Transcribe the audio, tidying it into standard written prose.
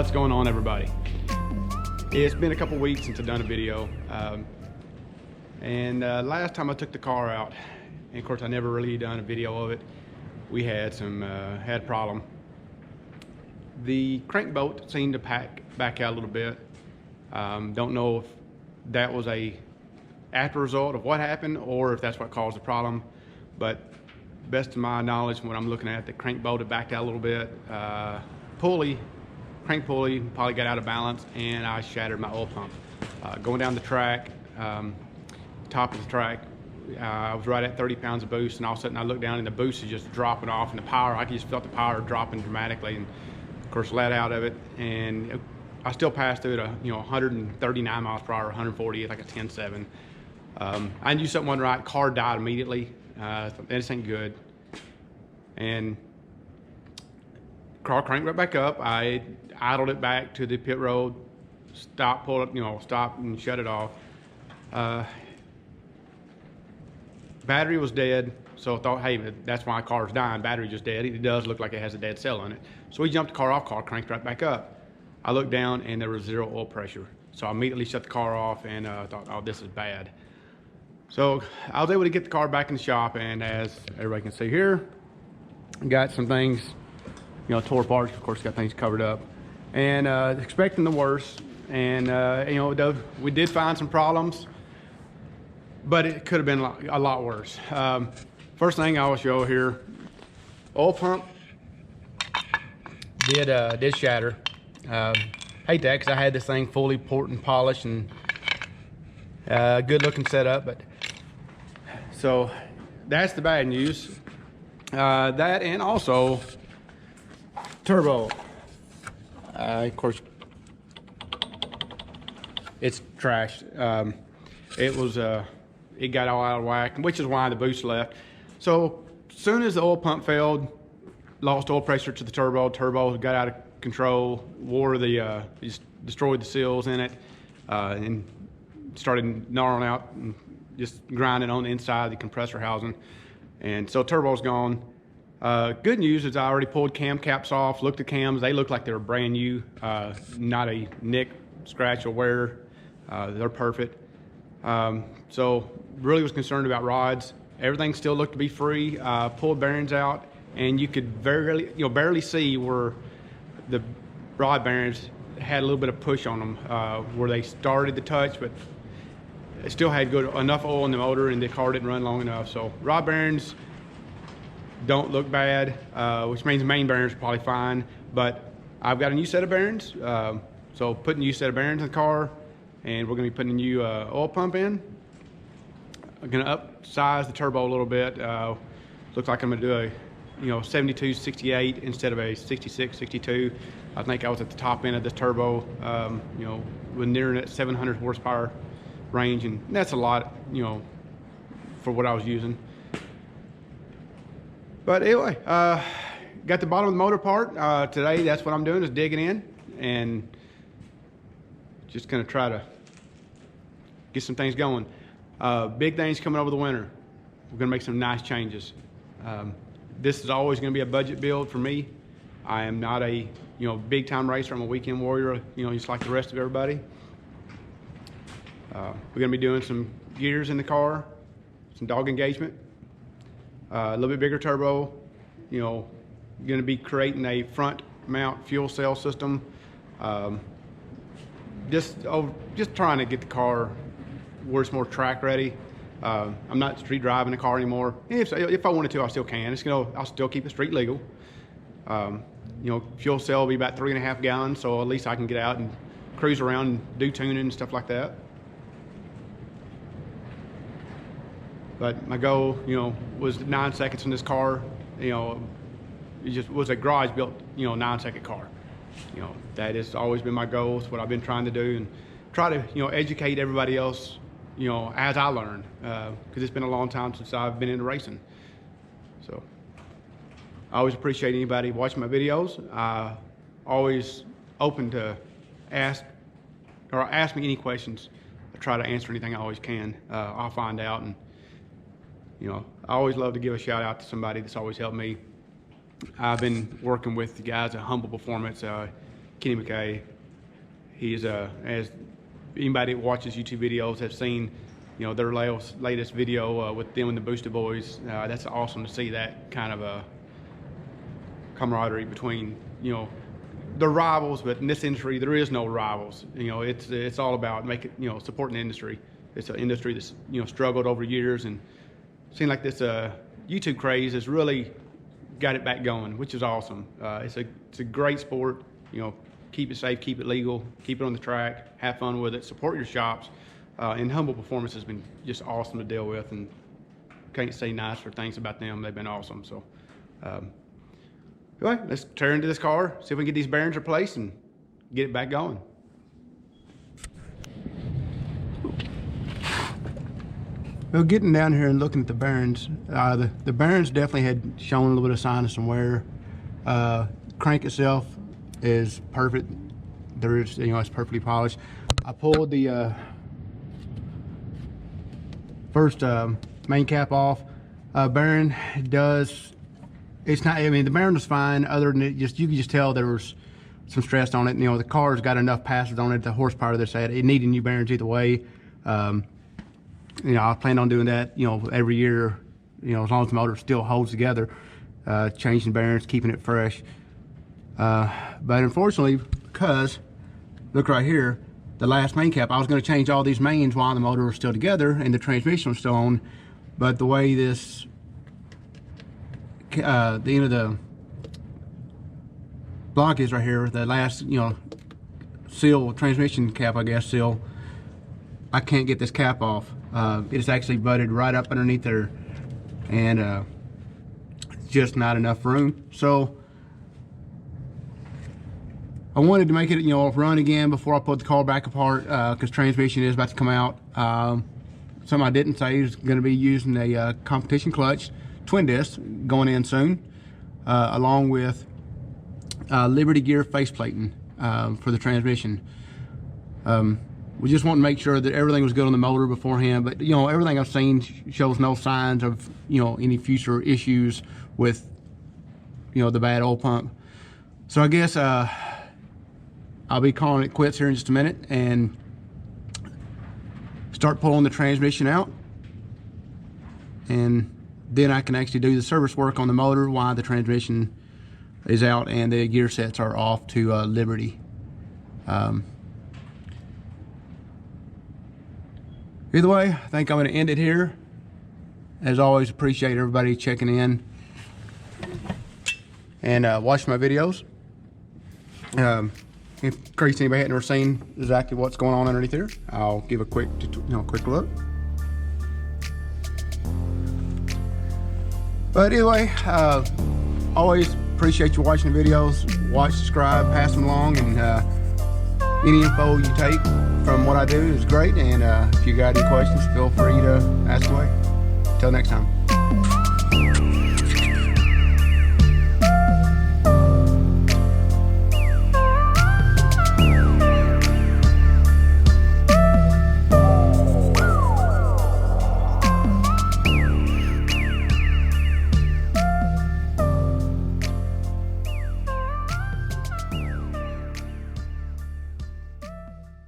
What's going on, everybody? It's been a couple weeks since I've done a video, last time I took the car out, and of course I never really done a video of it, we had a problem. The crank bolt seemed to back out a little bit. Don't know if that was a after result of what happened or if that's what caused the problem, but best of my knowledge, when I'm looking at the crank bolt, it backed out a little bit. Crank pulley probably got out of balance, and I shattered my oil pump. Going down the track, top of the track, I was right at 30 pounds of boost, and all of a sudden I looked down and the boost is just dropping off, and the power, I just felt the power dropping dramatically, and of course let out of it, and I still passed through at 139 miles per hour, 140, like a 10.7. I knew something wasn't right. Car died immediately. This ain't good. And car cranked right back up. I idled it back to the pit road, stopped and shut it off. Battery was dead, so I thought, hey, that's why car's dying. Battery just dead. It does look like it has a dead cell on it. So we jumped the car off, car cranked right back up. I looked down and there was 0 oil pressure. So I immediately shut the car off and thought, oh, this is bad. So I was able to get the car back in the shop, and as everybody can see here, got some things, tore apart. Of course, got things covered up, and expecting the worst. And we did find some problems, but it could have been a lot worse. First thing I will show here, oil pump did shatter. Hate that, because I had this thing fully port and polished and good looking setup, but so that's the bad news. That, and also turbo, of course it's trashed. It got all out of whack, which is why the boost left. So as soon as the oil pump failed, lost oil pressure to the turbo got out of control, just destroyed the seals in it, and started gnarling out and just grinding on the inside of the compressor housing. And so turbo's gone. Good news is I already pulled cam caps off, looked at cams. They look like they were brand new, not a nick, scratch, or wear. They're perfect. So really was concerned about rods. Everything still looked to be free. Pulled bearings out, and you could barely see where the rod bearings had a little bit of push on them, where they started to touch, but it still had enough oil in the motor, and the car didn't run long enough. So rod bearings don't look bad, which means main bearings are probably fine, but I've got a new set of bearings. So putting a new set of bearings in the car, and we're gonna be putting a new oil pump in. I'm gonna upsize the turbo a little bit. Looks like I'm gonna do a 72-68 instead of a 66-62. I think I was at the top end of this turbo, we're nearing that 700 horsepower range, and that's a lot, for what I was using. But anyway, got the bottom of the motor part. Today, that's what I'm doing, is digging in and just gonna try to get some things going. Big things coming over the winter. We're gonna make some nice changes. This is always gonna be a budget build for me. I am not a big time racer. I'm a weekend warrior, just like the rest of everybody. We're gonna be doing some gears in the car, some dog engagement, a little bit bigger turbo. Gonna be creating a front mount fuel cell system. Just trying to get the car where it's more track ready. I'm not street driving the car anymore. If I wanted to, I still can. I'll still keep it street legal. Fuel cell will be about 3.5 gallons, so at least I can get out and cruise around and do tuning and stuff like that. But my goal, was 9 seconds in this car. It just was a garage built, 9-second car. That has always been my goal. It's what I've been trying to do, and try to, educate everybody else, as I learn, because it's been a long time since I've been into racing. So I always appreciate anybody watching my videos. Always open to ask me any questions. I try to answer anything I always can. I'll find out, and I always love to give a shout out to somebody that's always helped me. I've been working with the guys at Humble Performance. Kenny McKay. He's as anybody that watches YouTube videos have seen, their latest video with them and the Boosted Boys. That's awesome to see that kind of a camaraderie between, they're rivals, but in this industry there is no rivals. It's all about supporting the industry. It's an industry that's struggled over years, and it seems like this YouTube craze has really got it back going, which is awesome. It's a great sport. Keep it safe, keep it legal, keep it on the track, have fun with it, support your shops. And Humble Performance has been just awesome to deal with, and can't say nicer things about them. They've been awesome. So anyway, let's tear into this car, see if we can get these bearings replaced and get it back going. Well, getting down here and looking at the bearings, the bearings definitely had shown a little bit of sign of some wear. Crank itself is perfect. It's perfectly polished. I pulled the first main cap off. Bearing does, it's not, the bearing was fine, other than you can just tell there was some stress on it. The car's got enough passes on it, the horsepower that's at it needed new bearings either way. I plan on doing that, every year, as long as the motor still holds together, changing bearings, keeping it fresh. But unfortunately, because, look right here, the last main cap, I was going to change all these mains while the motor was still together and the transmission was still on, but the way this, the end of the block is right here, the last, seal, transmission cap, I guess, seal, I can't get this cap off. It's actually butted right up underneath there, and just not enough room. So I wanted to make it, run again before I put the car back apart, because transmission is about to come out. Something I didn't say is going to be using a competition clutch, twin disc, going in soon, along with Liberty Gear faceplating for the transmission. We just want to make sure that everything was good on the motor beforehand, but everything I've seen shows no signs of any future issues with the bad oil pump. So I guess I'll be calling it quits here in just a minute and start pulling the transmission out, and then I can actually do the service work on the motor while the transmission is out and the gear sets are off to Liberty. Either way, I think I'm going to end it here. As always, appreciate everybody checking in and watching my videos. In case anybody hadn't ever seen exactly what's going on underneath here, I'll give a quick look. But anyway, always appreciate you watching the videos. Watch, subscribe, pass them along, and any info you take from what I do is great. And if you got any questions, feel free to ask away. Until next time.